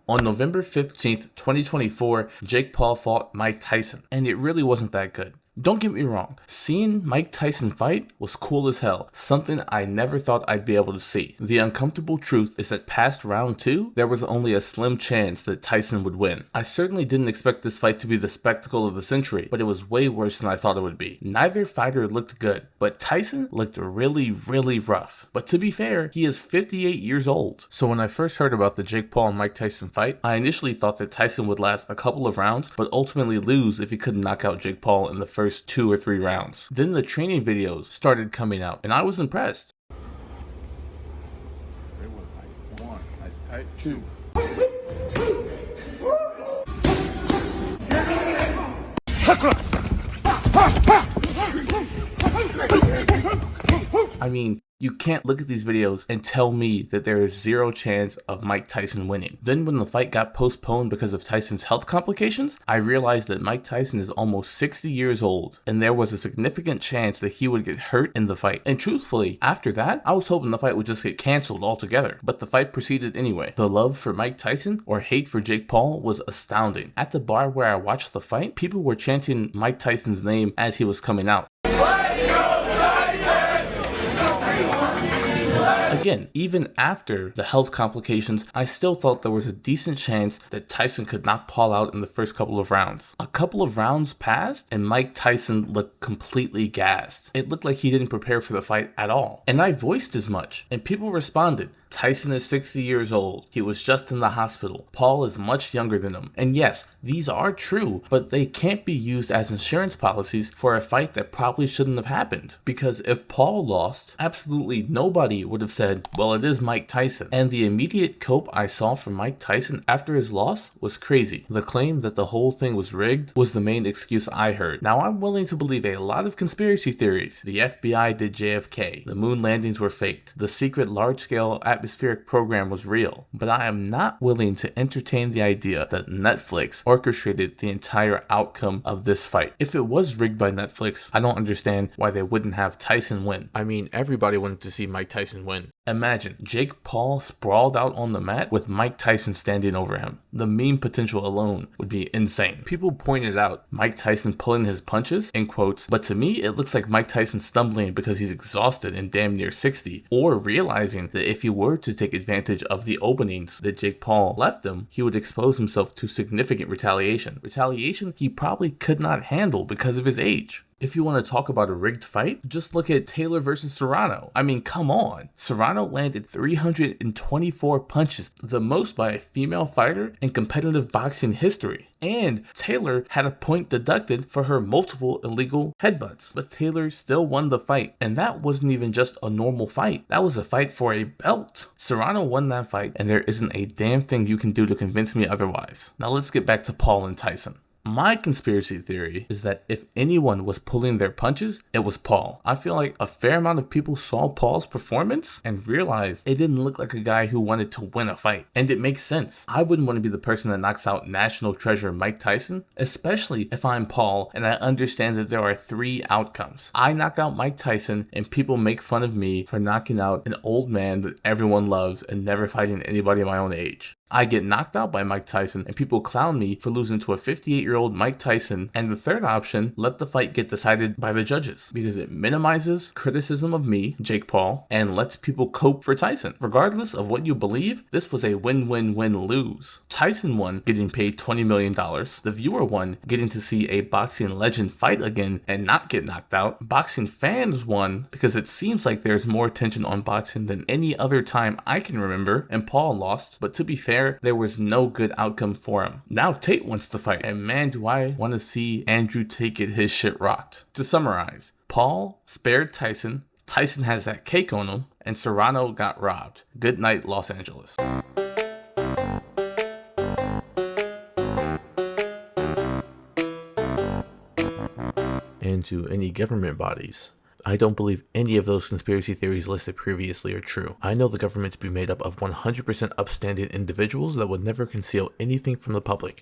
On November 15th, 2024, Jake Paul fought Mike Tyson, and it really wasn't that good. Don't get me wrong, seeing Mike Tyson fight was cool as hell, something I never thought I'd be able to see. The uncomfortable truth is that past round 2, there was only a slim chance that Tyson would win. I certainly didn't expect this fight to be the spectacle of the century, but it was way worse than I thought it would be. Neither fighter looked good, but Tyson looked really rough. But to be fair, he is 58 years old. So when I first heard about the Jake Paul and Mike Tyson fight, I initially thought that Tyson would last a couple of rounds, but ultimately lose if he couldn't knock out Jake Paul in the first 2 or 3 rounds. Then the training videos started coming out, and I was impressed. It was like 1, nice tight, 2. I mean, you can't look at these videos and tell me that there is zero chance of Mike Tyson winning. Then when the fight got postponed because of Tyson's health complications, I realized that Mike Tyson is almost 60 years old, and there was a significant chance that he would get hurt in the fight. And truthfully, after that, I was hoping the fight would just get canceled altogether, but the fight proceeded anyway. The love for Mike Tyson or hate for Jake Paul was astounding. At the bar where I watched the fight, people were chanting Mike Tyson's name as he was coming out. Again, even after the health complications, I still thought there was a decent chance that Tyson could knock Paul out in the first couple of rounds. A couple of rounds passed, and Mike Tyson looked completely gassed. It looked like he didn't prepare for the fight at all. And I voiced as much, and people responded. Tyson is 60 years old. He was just in the hospital. Paul is much younger than him. And yes, these are true, but they can't be used as insurance policies for a fight that probably shouldn't have happened. Because if Paul lost, absolutely nobody would have said, well, it is Mike Tyson. And the immediate cope I saw from Mike Tyson after his loss was crazy. The claim that the whole thing was rigged was the main excuse I heard. Now, I'm willing to believe a lot of conspiracy theories. The FBI did JFK. The moon landings were faked. The secret large-scale atmospheric program was real, but I am not willing to entertain the idea that Netflix orchestrated the entire outcome of this fight. If it was rigged by Netflix, I don't understand why they wouldn't have Tyson win. I mean, everybody wanted to see Mike Tyson win. Imagine Jake Paul sprawled out on the mat with Mike Tyson standing over him. The meme potential alone would be insane. People pointed out Mike Tyson pulling his punches, in quotes, but to me it looks like Mike Tyson stumbling because he's exhausted and damn near 60, or realizing that if he were to take advantage of the openings that Jake Paul left him, he would expose himself to significant retaliation. Retaliation he probably could not handle because of his age. If you want to talk about a rigged fight, just look at Taylor versus Serrano. I mean, come on. Serrano landed 324 punches, the most by a female fighter in competitive boxing history. And Taylor had a point deducted for her multiple illegal headbutts. But Taylor still won the fight. And that wasn't even just a normal fight. That was a fight for a belt. Serrano won that fight, and there isn't a damn thing you can do to convince me otherwise. Now let's get back to Paul and Tyson. My conspiracy theory is that if anyone was pulling their punches, it was Paul. I feel like a fair amount of people saw Paul's performance and realized it didn't look like a guy who wanted to win a fight. And it makes sense. I wouldn't want to be the person that knocks out national treasure Mike Tyson, especially if I'm Paul and I understand that there are 3 outcomes. I knock out Mike Tyson and people make fun of me for knocking out an old man that everyone loves and never fighting anybody my own age. I get knocked out by Mike Tyson and people clown me for losing to a 58-year-old Mike Tyson. And the third option, let the fight get decided by the judges because it minimizes criticism of me, Jake Paul, and lets people cope for Tyson. Regardless of what you believe, this was a win-win-win-lose. Tyson won, getting paid $20 million. The viewer won, getting to see a boxing legend fight again and not get knocked out. Boxing fans won because it seems like there's more attention on boxing than any other time I can remember, and Paul lost, but to be fair, there was no good outcome for him. Now Tate wants to fight, and man, do I want to see Andrew Tate get his shit rocked. To summarize, Paul spared Tyson, Tyson has that cake on him, and Serrano got robbed. Good night, Los Angeles. And to any government bodies, I don't believe any of those conspiracy theories listed previously are true. I know the government to be made up of 100% upstanding individuals that would never conceal anything from the public.